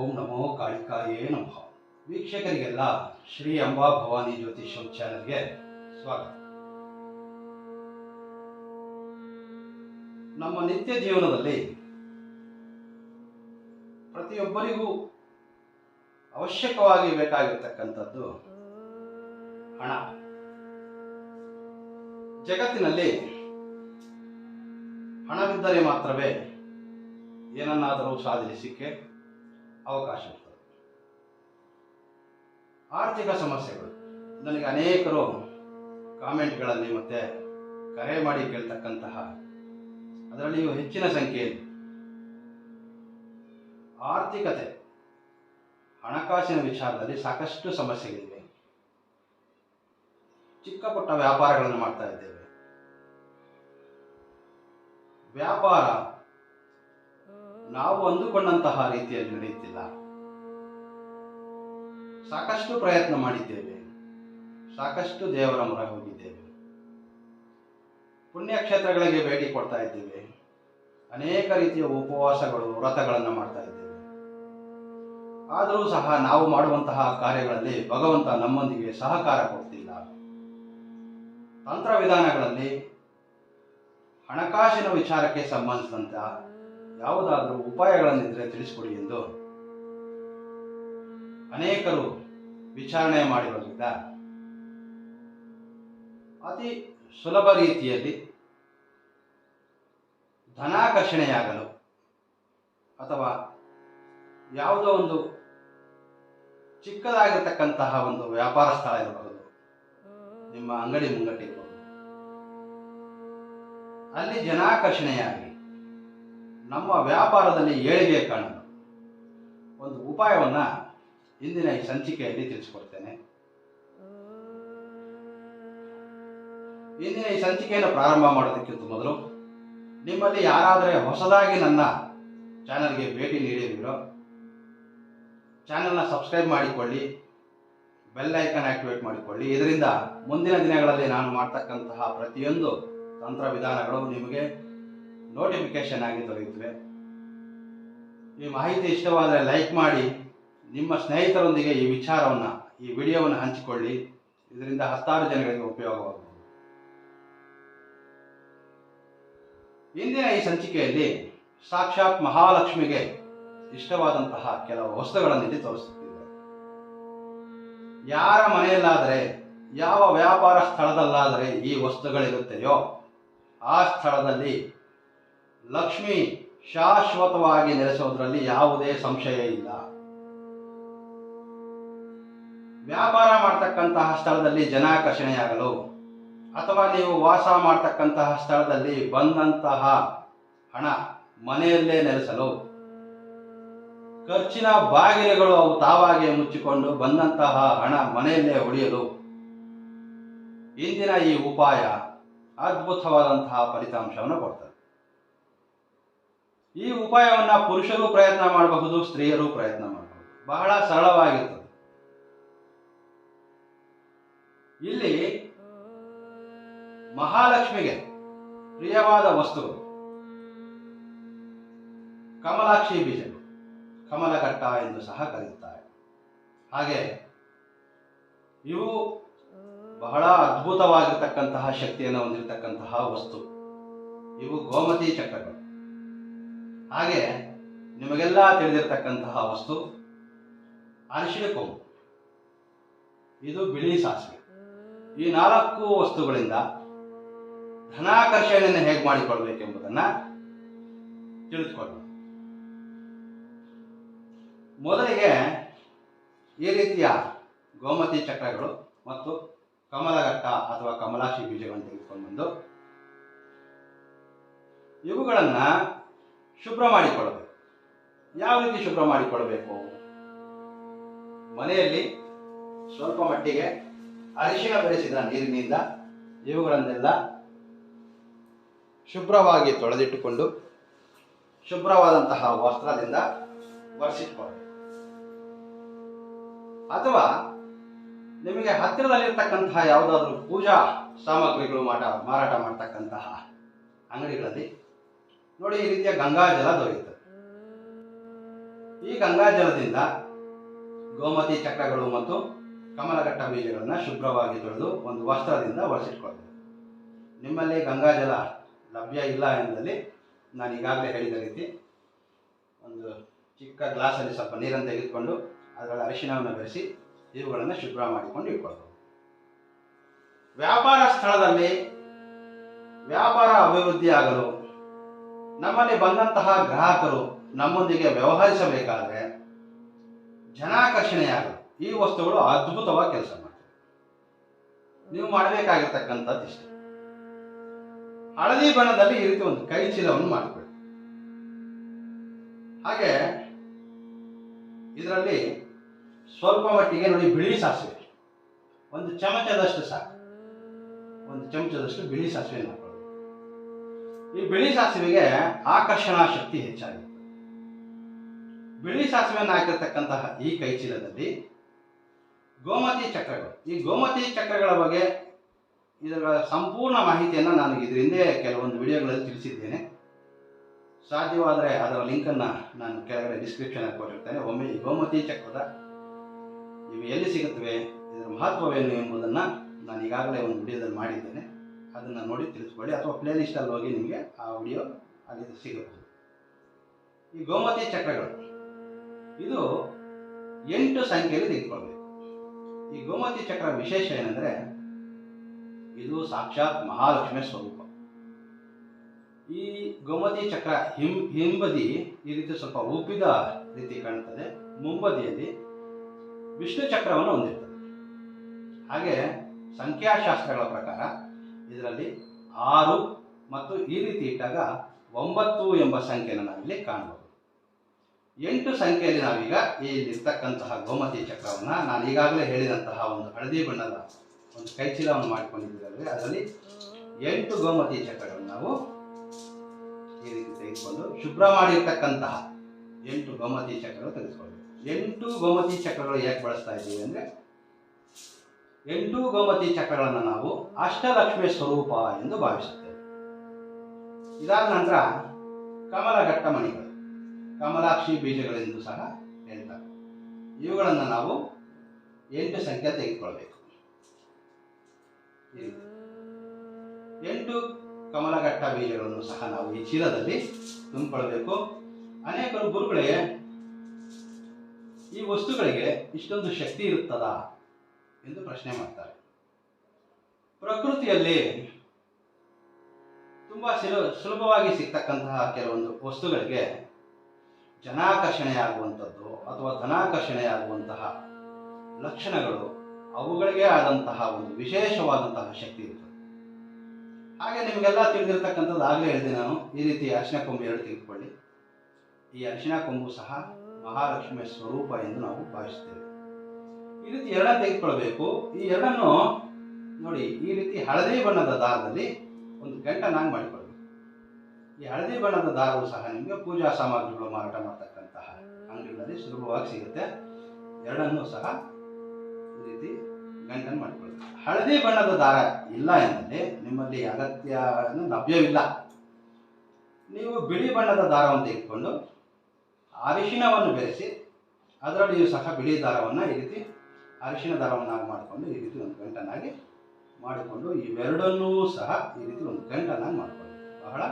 ಓಂ ನಮೋ ಕಾಳಿಕಾಯೇ ನಮಃ. ವೀಕ್ಷಕರಿಗೆಲ್ಲ ಶ್ರೀ ಅಂಬಾ ಭವಾನಿ ಜ್ಯೋತಿಷ್ಯಂ ಚಾನೆಲ್ಗೆ ಸ್ವಾಗತ. ನಮ್ಮ ನಿತ್ಯ ಜೀವನದಲ್ಲಿ ಪ್ರತಿಯೊಬ್ಬರಿಗೂ ಅವಶ್ಯಕವಾಗಿ ಬೇಕಾಗಿರ್ತಕ್ಕಂಥದ್ದು ಹಣ. ಜಗತ್ತಿನಲ್ಲಿ ಹಣವಿದ್ದರೆ ಮಾತ್ರವೇ ಏನನ್ನಾದರೂ ಸಾಧಿಸಲಿಕ್ಕೆ ಅವಕಾಶ ಇರ್ತದೆ. ಆರ್ಥಿಕ ಸಮಸ್ಯೆಗಳು ನನಗೆ ಅನೇಕರು ಕಾಮೆಂಟ್ಗಳಲ್ಲಿ ಮತ್ತೆ ಕರೆ ಮಾಡಿ ಕೇಳ್ತಕ್ಕಂತಹ, ಅದರಲ್ಲಿಯೂ ಹೆಚ್ಚಿನ ಸಂಖ್ಯೆಯಲ್ಲಿ ಆರ್ಥಿಕತೆ, ಹಣಕಾಸಿನ ವಿಚಾರದಲ್ಲಿ ಸಾಕಷ್ಟು ಸಮಸ್ಯೆಗಳಿವೆ. ಚಿಕ್ಕ ಪುಟ್ಟ ವ್ಯಾಪಾರಗಳನ್ನು ಮಾಡ್ತಾ ಇದ್ದೇವೆ. ವ್ಯಾಪಾರ ನಾವು ಅಂದುಕೊಂಡಂತಹ ರೀತಿಯಲ್ಲಿ ನಡೆಯುತ್ತಿಲ್ಲ. ಸಾಕಷ್ಟು ಪ್ರಯತ್ನ ಮಾಡಿದ್ದೇವೆ, ಸಾಕಷ್ಟು ದೇವರ ಮೊರೆ ಹೋಗಿದ್ದೇವೆ, ಪುಣ್ಯಕ್ಷೇತ್ರಗಳಿಗೆ ಭೇಟಿ ಕೊಡ್ತಾ ಇದ್ದೇವೆ, ಅನೇಕ ರೀತಿಯ ಉಪವಾಸಗಳು, ವ್ರತಗಳನ್ನು ಮಾಡ್ತಾ ಇದ್ದೇವೆ. ಆದರೂ ಸಹ ನಾವು ಮಾಡುವಂತಹ ಕಾರ್ಯಗಳಲ್ಲಿ ಭಗವಂತ ನಮ್ಮೊಂದಿಗೆ ಸಹಕಾರ ಕೊಡ್ತಿಲ್ಲ. ತಂತ್ರ ವಿಧಾನಗಳಲ್ಲಿ ಹಣಕಾಸಿನ ವಿಚಾರಕ್ಕೆ ಸಂಬಂಧಿಸಿದಂತ ಯಾವುದಾದರೂ ಉಪಾಯಗಳನ್ನಿದ್ರೆ ತಿಳಿಸಿಕೊಡಿ ಎಂದು ಅನೇಕರು ವಿಚಾರಣೆ ಮಾಡಿರೋದ್ರಿಂದ ಅತಿ ಸುಲಭ ರೀತಿಯಲ್ಲಿ ಧನಾಕರ್ಷಣೆಯಾಗಲು ಅಥವಾ ಯಾವುದೋ ಒಂದು ಚಿಕ್ಕದಾಗಿರ್ತಕ್ಕಂತಹ ಒಂದು ವ್ಯಾಪಾರ ಸ್ಥಳ ಇರಬಹುದು, ನಿಮ್ಮ ಅಂಗಡಿ ಮುಂಗಟ್ಟಿರಬಹುದು, ಅಲ್ಲಿ ಜನಾಕರ್ಷಣೆಯಾಗಿ ನಮ್ಮ ವ್ಯಾಪಾರದಲ್ಲಿ ಏಳಿಗೆ ಕಾಣಲು ಒಂದು ಉಪಾಯವನ್ನ ಇಂದಿನ ಈ ಸಂಚಿಕೆಯಲ್ಲಿ ತಿಳಿಸಿಕೊಡ್ತೇನೆ. ಇಂದಿನ ಈ ಸಂಚಿಕೆಯನ್ನು ಪ್ರಾರಂಭ ಮಾಡೋದಕ್ಕಿಂತ ಮೊದಲು ನಿಮ್ಮಲ್ಲಿ ಯಾರಾದರೆ ಹೊಸದಾಗಿ ನನ್ನ ಚಾನೆಲ್ಗೆ ಭೇಟಿ ನೀಡಿರೋ ಚಾನೆಲ್ನ ಸಬ್ಸ್ಕ್ರೈಬ್ ಮಾಡಿಕೊಳ್ಳಿ, ಬೆಲ್ ಐಕನ್ ಆಕ್ಟಿವೇಟ್ ಮಾಡಿಕೊಳ್ಳಿ. ಇದರಿಂದ ಮುಂದಿನ ದಿನಗಳಲ್ಲಿ ನಾನು ಮಾಡ್ತಕ್ಕಂತಹ ಪ್ರತಿಯೊಂದು ತಂತ್ರ ವಿಧಾನಗಳು ನಿಮಗೆ ನೋಟಿಫಿಕೇಶನ್ ಆಗಿ ದೊರೆಯುತ್ತವೆ. ಈ ಮಾಹಿತಿ ಇಷ್ಟವಾದರೆ ಲೈಕ್ ಮಾಡಿ, ನಿಮ್ಮ ಸ್ನೇಹಿತರೊಂದಿಗೆ ಈ ವಿಚಾರವನ್ನು, ಈ ವಿಡಿಯೋವನ್ನು ಹಂಚಿಕೊಳ್ಳಿ. ಇದರಿಂದ ಹತ್ತಾರು ಜನಗಳಿಗೆ ಉಪಯೋಗವಾಗಬಹುದು. ಇಂದಿನ ಈ ಸಂಚಿಕೆಯಲ್ಲಿ ಸಾಕ್ಷಾತ್ ಮಹಾಲಕ್ಷ್ಮಿಗೆ ಇಷ್ಟವಾದಂತಹ ಕೆಲವು ವಸ್ತುಗಳನ್ನು ಇಲ್ಲಿ ತೋರಿಸುತ್ತಿದ್ದಾರೆ. ಯಾರ ಮನೆಯಲ್ಲಾದರೆ, ಯಾವ ವ್ಯಾಪಾರ ಸ್ಥಳದಲ್ಲಾದರೆ ಈ ವಸ್ತುಗಳಿರುತ್ತೆಯೋ ಆ ಸ್ಥಳದಲ್ಲಿ ಲಕ್ಷ್ಮಿ ಶಾಶ್ವತವಾಗಿ ನೆಲೆಸೋದ್ರಲ್ಲಿ ಯಾವುದೇ ಸಂಶಯ ಇಲ್ಲ. ವ್ಯಾಪಾರ ಮಾಡ್ತಕ್ಕಂತಹ ಸ್ಥಳದಲ್ಲಿ ಜನಾಕರ್ಷಣೆಯಾಗಲು ಅಥವಾ ನೀವು ವಾಸ ಮಾಡ್ತಕ್ಕಂತಹ ಸ್ಥಳದಲ್ಲಿ ಬಂದಂತಹ ಹಣ ಮನೆಯಲ್ಲೇ ನೆಲೆಸಲು, ಖರ್ಚಿನ ಬಾಗಿಲುಗಳು ಅವು ತಾವಾಗೆ ಮುಚ್ಚಿಕೊಂಡು ಬಂದಂತಹ ಹಣ ಮನೆಯಲ್ಲೇ ಉಳಿಯಲು ಇಂದಿನ ಈ ಉಪಾಯ ಅದ್ಭುತವಾದಂತಹ ಫಲಿತಾಂಶವನ್ನು ಕೊಡ್ತದೆ. ಈ ಉಪಾಯವನ್ನು ಪುರುಷರು ಪ್ರಯತ್ನ ಮಾಡಬಹುದು, ಸ್ತ್ರೀಯರು ಪ್ರಯತ್ನ ಮಾಡಬಹುದು. ಬಹಳ ಸರಳವಾಗಿರ್ತದೆ. ಇಲ್ಲಿ ಮಹಾಲಕ್ಷ್ಮಿಗೆ ಪ್ರಿಯವಾದ ವಸ್ತುಗಳು ಕಮಲಾಕ್ಷಿ ಬೀಜಗಳು, ಕಮಲಘಟ್ಟ ಎಂದು ಸಹ ಕರೆಯುತ್ತಾರೆ. ಹಾಗೆ ಇವು ಬಹಳ ಅದ್ಭುತವಾಗಿರ್ತಕ್ಕಂತಹ ಶಕ್ತಿಯನ್ನು ಹೊಂದಿರತಕ್ಕಂತಹ ವಸ್ತು. ಇವು ಗೋಮತಿ ಚಕ್ರಗಳು. ಹಾಗೆ ನಿಮಗೆಲ್ಲ ತಿಳಿದಿರತಕ್ಕಂತಹ ವಸ್ತು ಅರಿಶಿಣ ಕೊಂಬು, ಇದು ಬಿಳಿ ಸಾಸಿವೆ. ಈ 4 ವಸ್ತುಗಳಿಂದ ಧನಾಕರ್ಷಣೆಯನ್ನು ಹೇಗೆ ಮಾಡಿಕೊಳ್ಬೇಕೆಂಬುದನ್ನು ತಿಳಿದುಕೊಳ್ಳೋಣ. ಮೊದಲಿಗೆ ಈ ರೀತಿಯ ಗೋಮತಿ ಚಕ್ರಗಳು ಮತ್ತು ಕಮಲಘಟ್ಟ ಅಥವಾ ಕಮಲಾಕ್ಷಿ ಬೀಜಗಳನ್ನು ತೆಗೆದುಕೊಂಡು ಬಂದು ಇವುಗಳನ್ನು ಶುಭ್ರ ಮಾಡಿಕೊಳ್ಳಬೇಕು. ಯಾವ ರೀತಿ ಶುಭ್ರ ಮಾಡಿಕೊಳ್ಳಬೇಕು? ಮನೆಯಲ್ಲಿ ಸ್ವಲ್ಪ ಮಟ್ಟಿಗೆ ಅರಿಶಿಣ ಬೆರೆಸಿದ ನೀರಿನಿಂದ ಇವುಗಳನ್ನೆಲ್ಲ ಶುಭ್ರವಾಗಿ ತೊಳೆದಿಟ್ಟುಕೊಂಡು ಶುಭ್ರವಾದಂತಹ ವಸ್ತ್ರದಿಂದ ಒರೆಸಿಟ್ಕೊಳ್ಳಬೇಕು. ಅಥವಾ ನಿಮಗೆ ಹತ್ತಿರದಲ್ಲಿರ್ತಕ್ಕಂತಹ ಯಾವುದಾದ್ರೂ ಪೂಜಾ ಸಾಮಗ್ರಿಗಳು ಮಾರಾಟ ಮಾಡ್ತಕ್ಕಂತಹ ಅಂಗಡಿಗಳಲ್ಲಿ ನೋಡಿ ಈ ರೀತಿಯ ಗಂಗಾ ಜಲ ದೊರೆಯುತ್ತದೆ. ಈ ಗಂಗಾಜಲದಿಂದ ಗೋಮತಿ ಚಕ್ರಗಳು ಮತ್ತು ಕಮಲಘಟ್ಟ ಬೀಜಗಳನ್ನು ಶುಭ್ರವಾಗಿ ತೊಳೆದು ಒಂದು ವಸ್ತ್ರದಿಂದ ಒರೆಸಿಟ್ಕೊಳ್ಬೇಕು. ನಿಮ್ಮಲ್ಲಿ ಗಂಗಾಜಲ ಲಭ್ಯ ಇಲ್ಲ ಎಂದಲ್ಲಿ ನಾನು ಈಗಾಗಲೇ ಹೇಳಿದ ರೀತಿ ಒಂದು ಚಿಕ್ಕ ಗ್ಲಾಸಲ್ಲಿ ಸ್ವಲ್ಪ ನೀರನ್ನು ತೆಗೆದುಕೊಂಡು ಅದರಲ್ಲಿ ಅರಿಶಿಣವನ್ನು ಬೆರೆಸಿ ಇವುಗಳನ್ನು ಶುಭ್ರ ಮಾಡಿಕೊಂಡು ಇಟ್ಕೊಳ್ಬೇಕು. ವ್ಯಾಪಾರ ಸ್ಥಳದಲ್ಲಿ ವ್ಯಾಪಾರ ಅಭಿವೃದ್ಧಿ ಆಗಲು ನಮ್ಮಲ್ಲಿ ಬಂದಂತಹ ಗ್ರಾಹಕರು ನಮ್ಮೊಂದಿಗೆ ವ್ಯವಹರಿಸಬೇಕಾದರೆ ಜನಾಕರ್ಷಣೆಯಾಗಲು ಈ ವಸ್ತುಗಳು ಅದ್ಭುತವಾಗಿ ಕೆಲಸ ಮಾಡ್ತವೆ. ನೀವು ಮಾಡಬೇಕಾಗಿರ್ತಕ್ಕಂಥದ್ದು ಇಷ್ಟೇ. ಹಳದಿ ಬಣ್ಣದಲ್ಲಿ ಈ ರೀತಿ ಒಂದು ಕೈ ಚೀಲವನ್ನು ಮಾಡಿಕೊಳ್ಳಿ. ಹಾಗೆ ಇದರಲ್ಲಿ ಸ್ವಲ್ಪ ಮಟ್ಟಿಗೆ ನೋಡಿ ಬಿಳಿ ಸಾಸಿವೆ ಒಂದು ಚಮಚದಷ್ಟು ಸಾಕು. ಒಂದು ಚಮಚದಷ್ಟು ಬಿಳಿ ಸಾಸಿವೆ ಹಾಕೊಳ್ಳಿ. ಈ ಬಿಳಿ ಸಾಸಿವೆಗೆ ಆಕರ್ಷಣಾ ಶಕ್ತಿ ಹೆಚ್ಚಾಗಿರುತ್ತೆ. ಬಿಳಿ ಸಾಸಿವೆಯನ್ನು ಹಾಕಿರ್ತಕ್ಕಂತಹ ಈ ಕೈ ಚೀಲದಲ್ಲಿ ಗೋಮತಿ ಚಕ್ರಗಳು, ಈ ಗೋಮತಿ ಚಕ್ರಗಳ ಬಗ್ಗೆ ಇದರ ಸಂಪೂರ್ಣ ಮಾಹಿತಿಯನ್ನು ನಾನು ಇದರ ಹಿಂದೆ ಕೆಲವೊಂದು ವಿಡಿಯೋಗಳಲ್ಲಿ ತಿಳಿಸಿದ್ದೇನೆ. ಸಾಧ್ಯವಾದರೆ ಅದರ ಲಿಂಕನ್ನು ನಾನು ಕೆಳಗಡೆ ಡಿಸ್ಕ್ರಿಪ್ಷನಲ್ಲಿ ಕೊಟ್ಟಿರ್ತೇನೆ. ಒಮ್ಮೆ ಈ ಗೋಮತಿ ಚಕ್ರದ ಇವು ಎಲ್ಲಿ ಸಿಗುತ್ತವೆ, ಇದರ ಮಹತ್ವವೇನು ಎಂಬುದನ್ನು ನಾನು ಈಗಾಗಲೇ ಒಂದು ವಿಡಿಯೋದಲ್ಲಿ ಮಾಡಿದ್ದೇನೆ. ಅದನ್ನು ನೋಡಿ ತಿಳಿಸ್ಕೊಳ್ಳಿ, ಅಥವಾ ಪ್ಲೇಲಿಸ್ಟಲ್ಲಿ ಹೋಗಿ ನಿಮಗೆ ಆ ವಿಡಿಯೋ ಅಲ್ಲಿ ಸಿಗುತ್ತೆ. ಈ ಗೋಮತಿ ಚಕ್ರಗಳು ಇದು 8 ಸಂಖ್ಯೆಯಲ್ಲಿ ತೆಗೆದುಕೊಳ್ಬೇಕು. ಈ ಗೋಮತಿ ಚಕ್ರ ವಿಶೇಷ ಏನಂದರೆ ಇದು ಸಾಕ್ಷಾತ್ ಮಹಾಲಕ್ಷ್ಮಿಯ ಸ್ವರೂಪ. ಈ ಗೋಮತಿ ಚಕ್ರ ಹಿಂಬದಿ ಈ ರೀತಿ ಸ್ವಲ್ಪ ಉಬ್ಬಿದ ರೀತಿ ಕಾಣುತ್ತದೆ. ಮುಂಬದಿಯಲ್ಲಿ ವಿಷ್ಣು ಚಕ್ರವನ್ನು ಹೊಂದಿರ್ತದೆ. ಹಾಗೆ ಸಂಖ್ಯಾಶಾಸ್ತ್ರಗಳ ಪ್ರಕಾರ ಇದರಲ್ಲಿ 6 ಮತ್ತು ಈ ರೀತಿ ಇಟ್ಟಾಗ 9 ಎಂಬ ಸಂಖ್ಯೆಯನ್ನು ನಾವಿಲ್ಲಿ ಕಾಣಬಹುದು. 8 ಸಂಖ್ಯೆಯಲ್ಲಿ ನಾವೀಗ ಇಲ್ಲಿರ್ತಕ್ಕಂತಹ ಗೋಮತಿ ಚಕ್ರವನ್ನು ನಾನು ಈಗಾಗಲೇ ಹೇಳಿದಂತಹ ಒಂದು ಹಳದಿ ಬಣ್ಣದ ಒಂದು ಕೈಚೀಲವನ್ನು ಮಾಡಿಕೊಂಡಿದ್ದೇವೆ. ಅದರಲ್ಲಿ 8 ಗೋಮತಿ ಚಕ್ರಗಳನ್ನು ನಾವು ಈ ರೀತಿ ತೆಗೆದುಕೊಂಡು ಶುಭ್ರ ಮಾಡಿರ್ತಕ್ಕಂತಹ 8 ಗೋಮತಿ ಚಕ್ರಗಳು ತೆಗೆದುಕೊಳ್ಬೇಕು. 8 ಗೋಮತಿ ಚಕ್ರಗಳು ಯಾಕೆ ಬಳಸ್ತಾ ಇದ್ದೀವಿ ಅಂದರೆ 8 ಗೋಮತಿ ಚಕ್ರಗಳನ್ನು ನಾವು ಅಷ್ಟಲಕ್ಷ್ಮಿಯ ಸ್ವರೂಪ ಎಂದು ಭಾವಿಸುತ್ತೇವೆ. ಇದಾದ ನಂತರ ಕಮಲಘಟ್ಟ ಮಣಿಗಳು, ಕಮಲಾಕ್ಷಿ ಬೀಜಗಳೆಂದು ಸಹ ಹೇಳ್ತಾರೆ. ಇವುಗಳನ್ನು ನಾವು 8 ಸಂಖ್ಯೆ ತೆಗೆದುಕೊಳ್ಬೇಕು. 8 ಕಮಲಘಟ್ಟ ಬೀಜಗಳನ್ನು ಸಹ ನಾವು ಈ ಚೀಲದಲ್ಲಿ ತುಂಬಿಕೊಳ್ಬೇಕು. ಅನೇಕರು ಗುರುಗಳೇ, ಈ ವಸ್ತುಗಳಿಗೆ ಇಷ್ಟೊಂದು ಶಕ್ತಿ ಇರುತ್ತದಾ ಎಂದು ಪ್ರಶ್ನೆ ಮಾಡ್ತಾರೆ. ಪ್ರಕೃತಿಯಲ್ಲಿ ತುಂಬ ಸುಲಭವಾಗಿ ಸಿಗ್ತಕ್ಕಂತಹ ಕೆಲವೊಂದು ವಸ್ತುಗಳಿಗೆ ಜನಾಕರ್ಷಣೆಯಾಗುವಂಥದ್ದು ಅಥವಾ ಧನಾಕರ್ಷಣೆಯಾಗುವಂತಹ ಲಕ್ಷಣಗಳು ಅವುಗಳಿಗೆ ಆದಂತಹ ಒಂದು ವಿಶೇಷವಾದಂತಹ ಶಕ್ತಿ ಇರುತ್ತದೆ. ಹಾಗೆ ನಿಮಗೆಲ್ಲ ತಿಳಿದಿರ್ತಕ್ಕಂಥದ್ದು ಆಗಲೇ ಹೇಳಿದೆ ನಾನು. ಈ ರೀತಿ ಅರಿಶಿನ ಕೊಂಬು 2 ತೆಗೆದುಕೊಳ್ಳಿ. ಈ ಅರಿಶಿನ ಕೊಂಬು ಸಹ ಮಹಾಲಕ್ಷ್ಮಿಯ ಸ್ವರೂಪ ಎಂದು ನಾವು ಭಾವಿಸ್ತೇವೆ. ಈ ರೀತಿ 2 ತೆಗೆದುಕೊಳ್ಬೇಕು. ಈ 2 ನೋಡಿ ಈ ರೀತಿ ಹಳದಿ ಬಣ್ಣದ ದಾರದಲ್ಲಿ ಒಂದು ಗಂಟನಾಗಿ ಮಾಡಿಕೊಳ್ಬೇಕು. ಈ ಹಳದಿ ಬಣ್ಣದ ದಾರವು ಸಹ ನಿಮಗೆ ಪೂಜಾ ಸಾಮಗ್ರಿಗಳು ಮಾರಾಟ ಮಾಡ್ತಕ್ಕಂತಹ ಅಂಗಡಿಗಳಲ್ಲಿ ಸುಲಭವಾಗಿ ಸಿಗುತ್ತೆ. 2 ಸಹ ಈ ರೀತಿ ಗಂಟನ್ನು ಮಾಡಿಕೊಳ್ಳಿ. ಹಳದಿ ಬಣ್ಣದ ದಾರ ಇಲ್ಲ ಎಂದರೆ ನಿಮ್ಮಲ್ಲಿ ಅಗತ್ಯ ಲಭ್ಯವಿಲ್ಲ. ನೀವು ಬಿಳಿ ಬಣ್ಣದ ದಾರವನ್ನು ತೆಗೆದುಕೊಂಡು ಅರಿಶಿಣವನ್ನು ಬೆರೆಸಿ ಅದರಲ್ಲಿಯೂ ಸಹ ಬಿಳಿ ದಾರವನ್ನು ಈ ರೀತಿ ಅರಿಶಿಣ ದಾರವನ್ನಾಗಿ ಮಾಡಿಕೊಂಡು ಈ ರೀತಿ ಒಂದು ಗಂಟನಾಗಿ ಮಾಡಿಕೊಂಡು ಇವೆರಡನ್ನೂ ಸಹ ಈ ರೀತಿ ಒಂದು ಗಂಟನಾಗಿ ಮಾಡಿಕೊಳ್ಳಿ. ಬಹಳ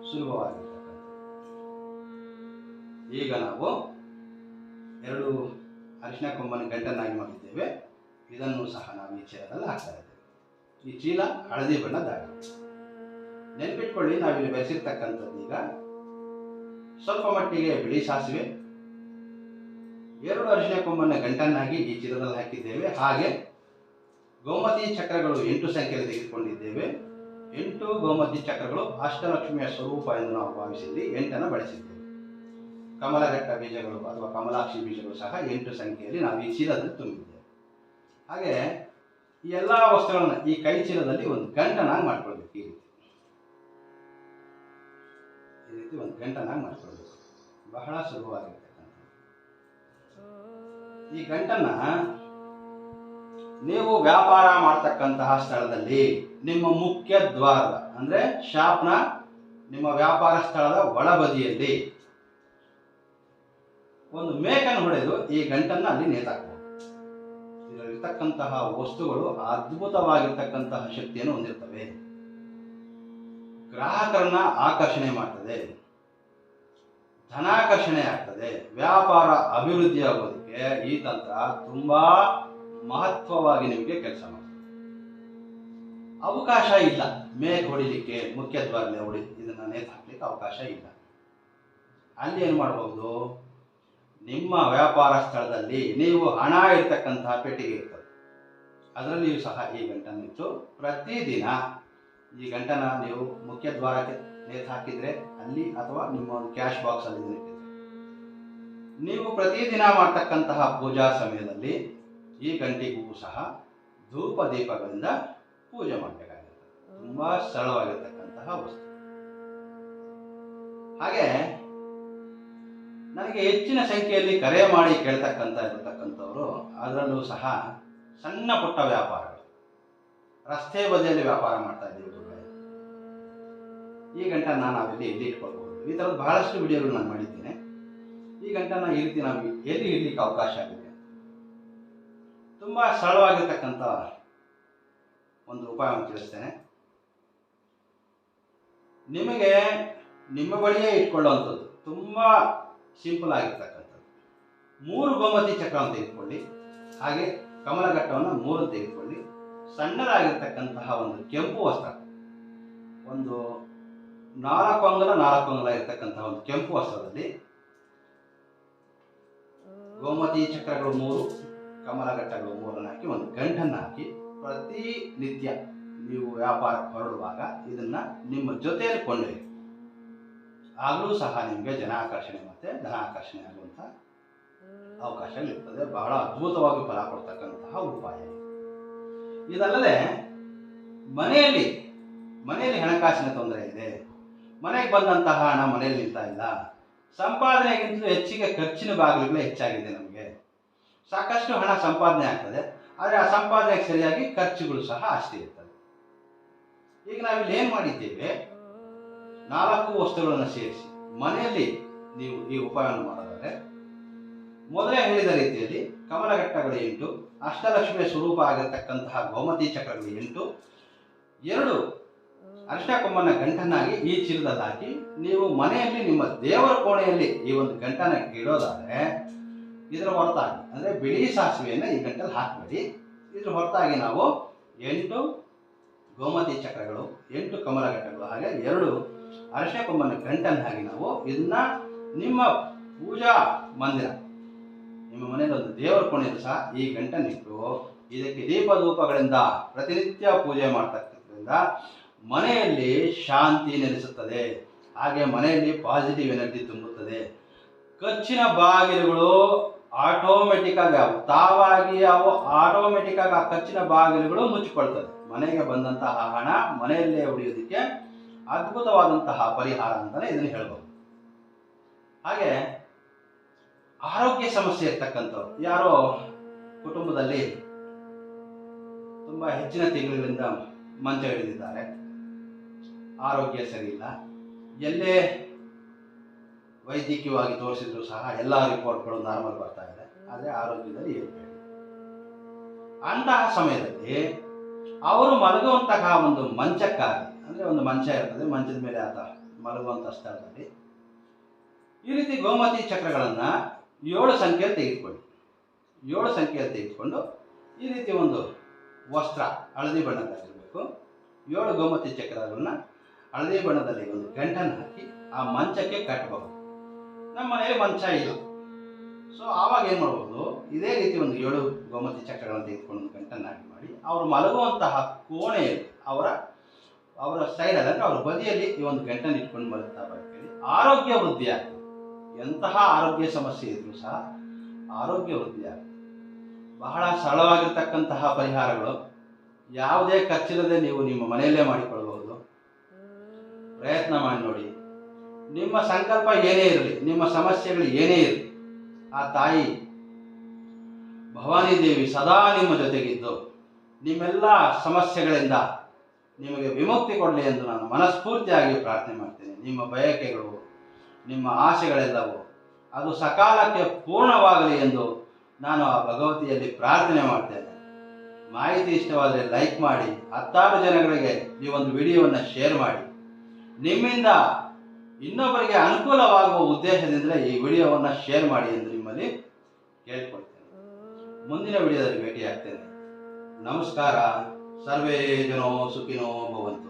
ಸುಲಭವಾಗಿರ್ತಕ್ಕಂಥ. ಈಗ ನಾವು 2 ಅರಿಶಿನ ಕೊಂಬನ್ನು ಗಂಟನಾಗಿ ಮಾಡಿದ್ದೇವೆ. ಇದನ್ನು ಸಹ ನಾವು ಈ ಚೀಲದಲ್ಲಿ ಹಾಕ್ತಾ ಇದ್ದೇವೆ. ಈ ಚೀಲ ಹಳದಿ ಬಣ್ಣದಾಗಿದೆ. ನೆನಪಿಟ್ಕೊಳ್ಳಿ, ನಾವಿಲ್ಲಿ ಬೆರೆಸಿರ್ತಕ್ಕಂಥದ್ದು ಈಗ ಸ್ವಲ್ಪ ಮಟ್ಟಿಗೆ ಬಿಳಿ ಸಾಸಿವೆ, 2 ಅರಿಶಿನ ಕೊಂಬನ್ನು ಗಂಟನ್ನಾಗಿ ಈ ಚೀಲದಲ್ಲಿ ಹಾಕಿದ್ದೇವೆ. ಹಾಗೆ ಗೋಮತಿ ಚಕ್ರಗಳು 8 ಸಂಖ್ಯೆಯಲ್ಲಿ ತೆಗೆದುಕೊಂಡಿದ್ದೇವೆ. 8 ಗೋಮತಿ ಚಕ್ರಗಳು ಅಷ್ಟಲಕ್ಷ್ಮಿಯ ಸ್ವರೂಪ ಎಂದು ನಾವು ಭಾವಿಸಿದ್ವಿ. 8 ಬಳಸಿದ್ದೇವೆ. ಕಮಲಘಟ್ಟ ಬೀಜಗಳು ಅಥವಾ ಕಮಲಾಕ್ಷಿ ಬೀಜಗಳು ಸಹ 8 ಸಂಖ್ಯೆಯಲ್ಲಿ ನಾವು ಈ ಚೀಲದಲ್ಲಿ ತುಂಬಿದ್ದೇವೆ. ಹಾಗೆ ಈ ಎಲ್ಲ ವಸ್ತುಗಳನ್ನು ಈ ಕೈ ಚೀಲದಲ್ಲಿ ಒಂದು ಗಂಟನಾಗಿ ಮಾಡ್ಕೊಳ್ಬೇಕು. ಈ ರೀತಿ ಒಂದು ಗಂಟನಾಗಿ ಮಾಡ್ಕೊಳ್ಬೇಕು. ಬಹಳ ಸುಲಭವಾಗಿರ್ತಕ್ಕಂಥ ಈ ಗಂಟನ್ನ ನೀವು ವ್ಯಾಪಾರ ಮಾಡ್ತಕ್ಕಂತಹ ಸ್ಥಳದಲ್ಲಿ ನಿಮ್ಮ ಮುಖ್ಯ ದ್ವಾರದ ಅಂದರೆ ಶಾಪ್ನ ನಿಮ್ಮ ವ್ಯಾಪಾರ ಸ್ಥಳದ ಒಳಬದಿಯಲ್ಲಿ ಒಂದು ಮೇಕನ್ನು ಹೊಡೆದು ಈ ಗಂಟನ್ನು ಅಲ್ಲಿ ನೇತಾಕ್ಬೋದು. ಇದರಲ್ಲಿರ್ತಕ್ಕಂತಹ ವಸ್ತುಗಳು ಅದ್ಭುತವಾಗಿರ್ತಕ್ಕಂತಹ ಶಕ್ತಿಯನ್ನು ಹೊಂದಿರ್ತವೆ. ಗ್ರಾಹಕರನ್ನ ಆಕರ್ಷಣೆ ಮಾಡ್ತದೆ, ಧನಾಕರ್ಷಣೆ ಆಗ್ತದೆ, ವ್ಯಾಪಾರ ಅಭಿವೃದ್ಧಿ ಆಗೋದಕ್ಕೆ ಈ ತಂತ್ರ ತುಂಬಾ ಮಹತ್ವವಾಗಿ ನಿಮಗೆ ಕೆಲಸ ಮಾಡ್ತದೆ. ಅವಕಾಶ ಇಲ್ಲ ಮೇಕ್ ಹೊಡಿಲಿಕ್ಕೆ, ಮುಖ್ಯ ದ್ವಾರದಲ್ಲಿ ಇದನ್ನ ನೇತು ಹಾಕ್ಲಿಕ್ಕೆ ಅವಕಾಶ ಇಲ್ಲ. ಅಲ್ಲಿ ಏನು ಮಾಡಬಹುದು, ನಿಮ್ಮ ವ್ಯಾಪಾರ ಸ್ಥಳದಲ್ಲಿ ನೀವು ಹಣ ಇರ್ತಕ್ಕಂತಹ ಪೆಟ್ಟಿಗೆ ಇರ್ತದೆ, ಅದರಲ್ಲಿಯೂ ಸಹ ಈ ಗಂಟನ್ನು ಇಟ್ಟು ಪ್ರತಿದಿನ ಈ ಗಂಟನ ನೀವು ಮುಖ್ಯ ದ್ವಾರಕ್ಕೆ ನೇತು ಹಾಕಿದ್ರೆ ಅಲ್ಲಿ, ಅಥವಾ ನಿಮ್ಮ ಒಂದು ಕ್ಯಾಶ್ ಬಾಕ್ಸ್ ಅಲ್ಲಿ ಇಟ್ಟಿದ್ರೆ, ನೀವು ಪ್ರತಿದಿನ ಮಾಡ್ತಕ್ಕಂತಹ ಪೂಜಾ ಸಮಯದಲ್ಲಿ ಈ ಗಂಟೆಗೂ ಸಹ ಧೂಪ ದೀಪಗಳಿಂದ ಪೂಜೆ ಮಾಡಬೇಕಾಗುತ್ತೆ. ತುಂಬಾ ಸರಳವಾಗಿರ್ತಕ್ಕಂತಹ ವಸ್ತು. ಹಾಗೆ ನನಗೆ ಹೆಚ್ಚಿನ ಸಂಖ್ಯೆಯಲ್ಲಿ ಕರೆ ಮಾಡಿ ಇರತಕ್ಕಂಥವ್ರು, ಅದರಲ್ಲೂ ಸಹ ಸಣ್ಣ ಪುಟ್ಟ ವ್ಯಾಪಾರಗಳು, ರಸ್ತೆ ಬದಿಯಲ್ಲಿ ವ್ಯಾಪಾರ ಮಾಡ್ತಾ ಇದ್ದೀವಿ, ಈ ಗಂಟನ್ನ ನಾವಿಲ್ಲಿ ಎಲ್ಲಿ ಇಟ್ಕೊಳ್ಬಹುದು. ಈ ಥರದ ಬಹಳಷ್ಟು ವಿಡಿಯೋಗಳು ನಾನು ಮಾಡಿದ್ದೇನೆ. ಈ ಗಂಟನ್ನ ಈ ರೀತಿ ನಾವು ಎಲ್ಲಿ ಇಡ್ಲಿಕ್ಕೆ ಅವಕಾಶ ಆಗಿದೆ. ತುಂಬಾ ಸರಳವಾಗಿರ್ತಕ್ಕಂಥ ಒಂದು ಉಪಾಯವನ್ನು ತಿಳಿಸ್ತೇನೆ. ನಿಮಗೆ ನಿಮ್ಮ ಬಳಿಯೇ ಇಟ್ಕೊಳ್ಳುವಂಥದ್ದು ತುಂಬಾ ಸಿಂಪಲ್ ಆಗಿರ್ತಕ್ಕಂಥದ್ದು. 3 ಗೋಮತಿ ಚಕ್ರವನ್ನು ತೆಗೆದುಕೊಳ್ಳಿ, ಹಾಗೆ ಕಮಲಘಟ್ಟವನ್ನು 3 ತೆಗೆದುಕೊಳ್ಳಿ. ಸಣ್ಣದಾಗಿರ್ತಕ್ಕಂತಹ ಒಂದು ಕೆಂಪು ವಸ್ತ್ರ, ಒಂದು 4 ಅಂಗುಲ ಇರತಕ್ಕಂತಹ ಒಂದು ಕೆಂಪು ವಸ್ತ್ರದಲ್ಲಿ ಗೋಮತಿ ಚಕ್ರಗಳು 3, ಕಮಲಘಟ್ಟಗಳು 3 ಹಾಕಿ ಒಂದು ಗಂಟನ್ನು ಹಾಕಿ ಪ್ರತಿನಿತ್ಯ ನೀವು ವ್ಯಾಪಾರಕ್ಕೆ ಹೊರಡುವಾಗ ಇದನ್ನ ನಿಮ್ಮ ಜೊತೆಯಲ್ಲಿ ಕೊಂಡೊಯ್ಯಿ. ಆಗಲೂ ಸಹ ನಿಮಗೆ ಜನಾಕರ್ಷಣೆ ಮತ್ತೆ ಧನಾಕರ್ಷಣೆ ಆಗುವಂಥ ಅವಕಾಶಗಳಿರ್ತದೆ. ಬಹಳ ಅದ್ಭುತವಾಗಿ ಫಲ ಕೊಡ್ತಕ್ಕಂತಹ ಉಪಾಯ. ಇದಲ್ಲದೆ ಮನೆಯಲ್ಲಿ ಹಣಕಾಸಿನ ತೊಂದರೆ ಇದೆ, ಮನೆಗೆ ಬಂದಂತಹ ಹಣ ಮನೆಯಲ್ಲಿ ನಿಲ್ತಾ ಇಲ್ಲ, ಸಂಪಾದನೆಗಿಂತಲೂ ಹೆಚ್ಚಿಗೆ ಖರ್ಚಿನ ಬಾಗಿಲುಗಳೇ ಹೆಚ್ಚಾಗಿದೆ. ನಮಗೆ ಸಾಕಷ್ಟು ಹಣ ಸಂಪಾದನೆ ಆಗ್ತದೆ, ಆದರೆ ಆ ಸಂಪಾದನೆಗೆ ಸರಿಯಾಗಿ ಖರ್ಚುಗಳು ಸಹ ಅಷ್ಟೇ ಇರ್ತದೆ. ಈಗ ನಾವಿಲ್ಲಿ ಏನು ಮಾಡಿದ್ದೇವೆ, 4 ವಸ್ತುಗಳನ್ನು ಸೇರಿಸಿ ಮನೆಯಲ್ಲಿ ನೀವು ಈ ಉಪಾಯವನ್ನು ಮಾಡೋದಾದ್ರೆ, ಮೊದಲೇ ಹೇಳಿದ ರೀತಿಯಲ್ಲಿ ಕಮಲಘಟ್ಟಗಳು 8, ಅಷ್ಟಲಕ್ಷ್ಮಿಯ ಸ್ವರೂಪ ಆಗಿರತಕ್ಕಂತಹ ಗೋಮತಿ ಚಕ್ರಗಳು 8, 2 ಅರಿಶಿನ ಕೊಂಬನ್ನ ಗಂಟನ್ನಾಗಿ ಈ ಚೀಲದಲ್ಲಿ ಹಾಕಿ ನೀವು ಮನೆಯಲ್ಲಿ ನಿಮ್ಮ ದೇವರ ಕೋಣೆಯಲ್ಲಿ ಈ ಒಂದು ಗಂಟನ ಇಡೋದಾದ್ರೆ, ಇದರ ಹೊರತಾಗಿ ಅಂದರೆ ಬಿಳಿ ಸಾಸಿವೆಯನ್ನು ಈ ಗಂಟಲ್ಲಿ ಹಾಕಬೇಡಿ. ಇದ್ರ ಹೊರತಾಗಿ ನಾವು 8 ಗೋಮತಿ ಚಕ್ರಗಳು, 8 ಕಮಲಘಟ್ಟಗಳು, ಹಾಗೆ 2 ಅರಿಶಿನ ಕೊಂಬನ್ನ ಗಂಟನ್ನು ಹಾಕಿ ನಾವು ಇದನ್ನ ನಿಮ್ಮ ಪೂಜಾ ಮಂದಿರ, ನಿಮ್ಮ ಮನೆಯಲ್ಲಿ ಒಂದು ದೇವರ ಕೋಣೆಯಲ್ಲಿ ಸಹ ಈ ಗಂಟನ್ನಿಟ್ಟು ಇದಕ್ಕೆ ದೀಪ ಧೂಪಗಳಿಂದ ಪ್ರತಿನಿತ್ಯ ಪೂಜೆ ಮಾಡ್ತಕ್ಕಂಥದ್ರಿಂದ ಮನೆಯಲ್ಲಿ ಶಾಂತಿ ನೆಲೆಸುತ್ತದೆ. ಹಾಗೆ ಮನೆಯಲ್ಲಿ ಪಾಸಿಟಿವ್ ಎನರ್ಜಿ ತುಂಬುತ್ತದೆ. ಖರ್ಚಿನ ಬಾಗಿಲುಗಳು ಆಟೋಮೆಟಿಕ್ ಆಗಿ ತಾವಾಗಿ ಆಟೋಮೆಟಿಕ್ ಆಗಿ ಆ ಖರ್ಚಿನ ಬಾಗಿಲುಗಳು ಮುಚ್ಚಿಕೊಳ್ತದೆ. ಮನೆಗೆ ಬಂದಂತಹ ಹಣ ಮನೆಯಲ್ಲೇ ಉಳಿಯೋದಕ್ಕೆ ಅದ್ಭುತವಾದಂತಹ ಪರಿಹಾರ ಅಂತಾನೆ ಇದನ್ನು ಹೇಳ್ಬೋದು. ಹಾಗೆ ಆರೋಗ್ಯ ಸಮಸ್ಯೆ ಇರ್ತಕ್ಕಂಥವ್ರು, ಯಾರೋ ಕುಟುಂಬದಲ್ಲಿ ತುಂಬಾ ಹೆಚ್ಚಿನ ತಿಂಗಳಿಂದ ಮಂಚ ಹಿಡಿದಿದ್ದಾರೆ, ಆರೋಗ್ಯ ಸರಿ ಇಲ್ಲ, ಎಲ್ಲೇ ವೈದ್ಯಕೀಯವಾಗಿ ತೋರಿಸಿದ್ರು ಸಹ ಎಲ್ಲ ರಿಪೋರ್ಟ್ಗಳು ನಾರ್ಮಲ್ ಬರ್ತಾ ಇದೆ, ಆದರೆ ಆರೋಗ್ಯದಲ್ಲಿ ಏರ್ಪೇರು. ಅಂತಹ ಸಮಯದಲ್ಲಿ ಅವರು ಮಲಗುವಂತಹ ಒಂದು ಮಂಚಕ್ಕಾಗಿ, ಅಂದರೆ ಒಂದು ಮಂಚ ಇರ್ತದೆ, ಮಂಚದ ಮೇಲೆ ಆತ ಮಲಗುವಂಥ ಸ್ಥಳದಲ್ಲಿ ಈ ರೀತಿ ಗೋಮತಿ ಚಕ್ರಗಳನ್ನು 7 ಸಂಖ್ಯೆಯಲ್ಲಿ ತೆಗೆದುಕೊಳ್ಳಿ. 7 ಸಂಖ್ಯೆಯಲ್ಲಿ ತೆಗೆದುಕೊಂಡು ಈ ರೀತಿ ಒಂದು ವಸ್ತ್ರ ಹಳದಿ ಬಣ್ಣದ್ದಾಗಿರಬೇಕು, 7 ಗೋಮತಿ ಚಕ್ರಗಳನ್ನ ಹಳದಿ ಬಣ್ಣದಲ್ಲಿ ಒಂದು ಗಂಟನ್ನು ಹಾಕಿ ಆ ಮಂಚಕ್ಕೆ ಕಟ್ಟಬಹುದು. ನಮ್ಮ ಮನೆಯಲ್ಲಿ ಮಂಚ ಇಲ್ಲ, ಸೊ ಆವಾಗ ಏನು ಮಾಡ್ಬೋದು, ಇದೇ ರೀತಿ ಒಂದು 7 ಗೋಮತಿ ಚಕ್ರಗಳನ್ನು ತೆಗೆದುಕೊಂಡು ಒಂದು ಗಂಟನ್ನು ಹಾಕಿ ಮಾಡಿ ಅವರು ಮಲಗುವಂತಹ ಕೋಣೆಯಲ್ಲಿ ಅವರ ಸೈಡಲ್ಲಿ, ಅಂದರೆ ಅವರ ಬದಿಯಲ್ಲಿ ಈ ಒಂದು ಗಂಟನ್ನು ಇಟ್ಕೊಂಡು ಮಲಗ್ತಾ ಬರ್ತೀವಿ. ಆರೋಗ್ಯ ವೃದ್ಧಿ ಆಗ್ತದೆ. ಎಂತಹ ಆರೋಗ್ಯ ಸಮಸ್ಯೆ ಇದ್ರೂ ಸಹ ಆರೋಗ್ಯ ವೃದ್ಧಿ ಆಗ್ತದೆ. ಬಹಳ ಸರಳವಾಗಿರ್ತಕ್ಕಂತಹ ಪರಿಹಾರಗಳು, ಯಾವುದೇ ಖರ್ಚಿಲ್ಲದೆ ನೀವು ನಿಮ್ಮ ಮನೆಯಲ್ಲೇ ಮಾಡಿಕೊಳ್ಳಬಹುದು. ಪ್ರಯತ್ನ ಮಾಡಿ ನೋಡಿ. ನಿಮ್ಮ ಸಂಕಲ್ಪ ಏನೇ ಇರಲಿ, ನಿಮ್ಮ ಸಮಸ್ಯೆಗಳು ಏನೇ ಇರಲಿ, ಆ ತಾಯಿ ಭವಾನಿ ದೇವಿ ಸದಾ ನಿಮ್ಮ ಜೊತೆಗಿದ್ದು ನಿಮ್ಮೆಲ್ಲ ಸಮಸ್ಯೆಗಳಿಂದ ನಿಮಗೆ ವಿಮುಕ್ತಿ ಕೊಡಲಿ ಎಂದು ನಾನು ಮನಸ್ಫೂರ್ತಿಯಾಗಿ ಪ್ರಾರ್ಥನೆ ಮಾಡ್ತೇನೆ. ನಿಮ್ಮ ಬಯಕೆಗಳು, ನಿಮ್ಮ ಆಸೆಗಳೆಲ್ಲವೂ ಅದು ಸಕಾಲಕ್ಕೆ ಪೂರ್ಣವಾಗಲಿ ಎಂದು ನಾನು ಆ ಭಗವತಿಯಲ್ಲಿ ಪ್ರಾರ್ಥನೆ ಮಾಡ್ತೇನೆ. ಮಾಹಿತಿ ಇಷ್ಟವಾದರೆ ಲೈಕ್ ಮಾಡಿ, 10 ಜನಗಳಿಗೆ ಈ ಒಂದು ವಿಡಿಯೋವನ್ನು ಶೇರ್ ಮಾಡಿ. ನಿಮ್ಮಿಂದ ಇನ್ನೊಬ್ಬರಿಗೆ ಅನುಕೂಲವಾಗುವ ಉದ್ದೇಶದಿಂದಲೇ ಈ ವಿಡಿಯೋವನ್ನು ಶೇರ್ ಮಾಡಿ ಎಂದು ನಿಮ್ಮಲ್ಲಿ ಕೇಳ್ಕೊಳ್ತೇನೆ. ಮುಂದಿನ ವಿಡಿಯೋದಲ್ಲಿ ಭೇಟಿಯಾಗ್ತೇನೆ. ನಮಸ್ಕಾರ. ಸರ್ವೇ ಜನೋ ಸುಖಿನೋ ಭವಂತು.